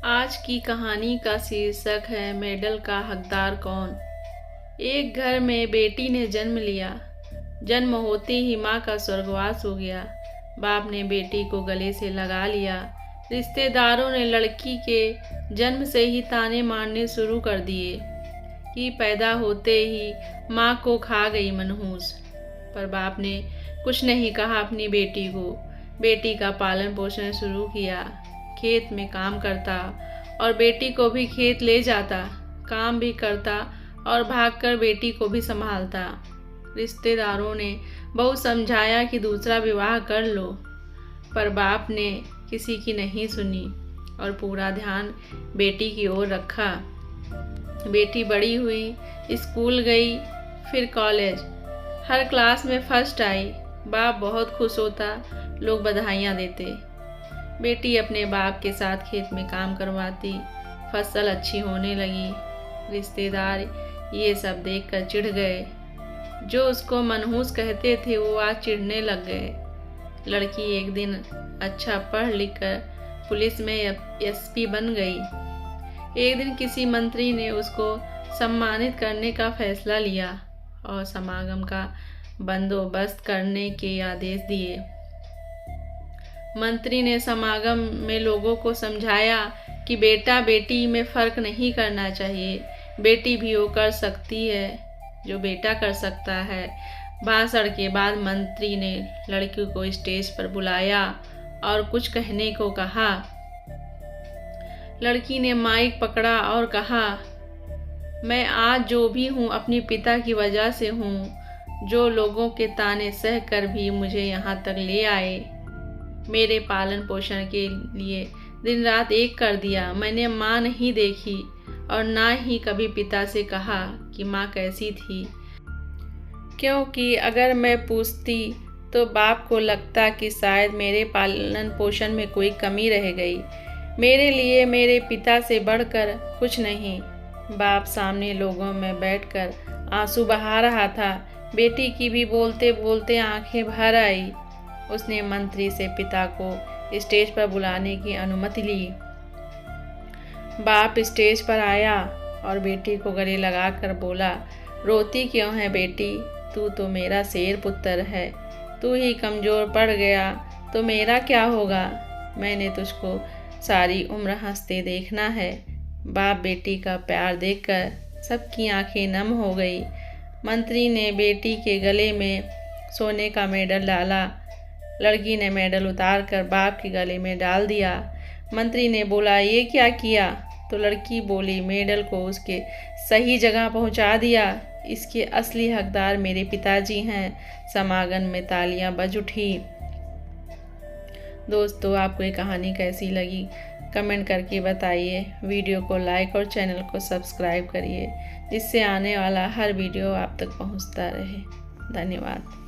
आज की कहानी का शीर्षक है मेडल का हकदार कौन। एक घर में बेटी ने जन्म लिया। जन्म होते ही माँ का स्वर्गवास हो गया। बाप ने बेटी को गले से लगा लिया। रिश्तेदारों ने लड़की के जन्म से ही ताने मारने शुरू कर दिए कि पैदा होते ही माँ को खा गई मनहूस। पर बाप ने कुछ नहीं कहा अपनी बेटी को। बेटी का पालन पोषण शुरू किया। खेत में काम करता और बेटी को भी खेत ले जाता, काम भी करता और भागकर बेटी को भी संभालता। रिश्तेदारों ने बहुत समझाया कि दूसरा विवाह कर लो, पर बाप ने किसी की नहीं सुनी और पूरा ध्यान बेटी की ओर रखा। बेटी बड़ी हुई, स्कूल गई, फिर कॉलेज। हर क्लास में फर्स्ट आई। बाप बहुत खुश होता, लोग बधाइयाँ देते। बेटी अपने बाप के साथ खेत में काम करवाती, फसल अच्छी होने लगी। रिश्तेदार ये सब देखकर चिढ़ गए। जो उसको मनहूस कहते थे वो आज चिढ़ने लग गए। लड़की एक दिन अच्छा पढ़ लिख कर पुलिस में एसपी बन गई। एक दिन किसी मंत्री ने उसको सम्मानित करने का फैसला लिया और समागम का बंदोबस्त करने के आदेश दिए। मंत्री ने समागम में लोगों को समझाया कि बेटा बेटी में फर्क नहीं करना चाहिए। बेटी भी वो कर सकती है जो बेटा कर सकता है। भाषण के बाद मंत्री ने लड़की को स्टेज पर बुलाया और कुछ कहने को कहा। लड़की ने माइक पकड़ा और कहा, मैं आज जो भी हूँ अपने पिता की वजह से हूँ, जो लोगों के ताने सह कर भी मुझे यहाँ तक ले आए। मेरे पालन पोषण के लिए दिन रात एक कर दिया। मैंने माँ नहीं देखी और ना ही कभी पिता से कहा कि माँ कैसी थी, क्योंकि अगर मैं पूछती तो बाप को लगता कि शायद मेरे पालन पोषण में कोई कमी रह गई। मेरे लिए मेरे पिता से बढ़कर कुछ नहीं। बाप सामने लोगों में बैठकर आंसू बहा रहा था। बेटी की भी बोलते बोलते आंखें भर आई। उसने मंत्री से पिता को स्टेज पर बुलाने की अनुमति ली। बाप स्टेज पर आया और बेटी को गले लगाकर बोला, रोती क्यों है बेटी? तू तो मेरा शेर पुत्र है। तू ही कमज़ोर पड़ गया तो मेरा क्या होगा? मैंने तुझको सारी उम्र हंसते देखना है। बाप बेटी का प्यार देखकर सबकी आंखें नम हो गई। मंत्री ने बेटी के गले में सोने का मेडल डाला। लड़की ने मेडल उतारकर बाप के गले में डाल दिया। मंत्री ने बोला, ये क्या किया? तो लड़की बोली, मेडल को उसके सही जगह पहुंचा दिया। इसके असली हकदार मेरे पिताजी हैं। समागम में तालियां बज उठी। दोस्तों, आपको ये कहानी कैसी लगी कमेंट करके बताइए। वीडियो को लाइक और चैनल को सब्सक्राइब करिए, जिससे आने वाला हर वीडियो आप तक पहुंचता रहे। धन्यवाद।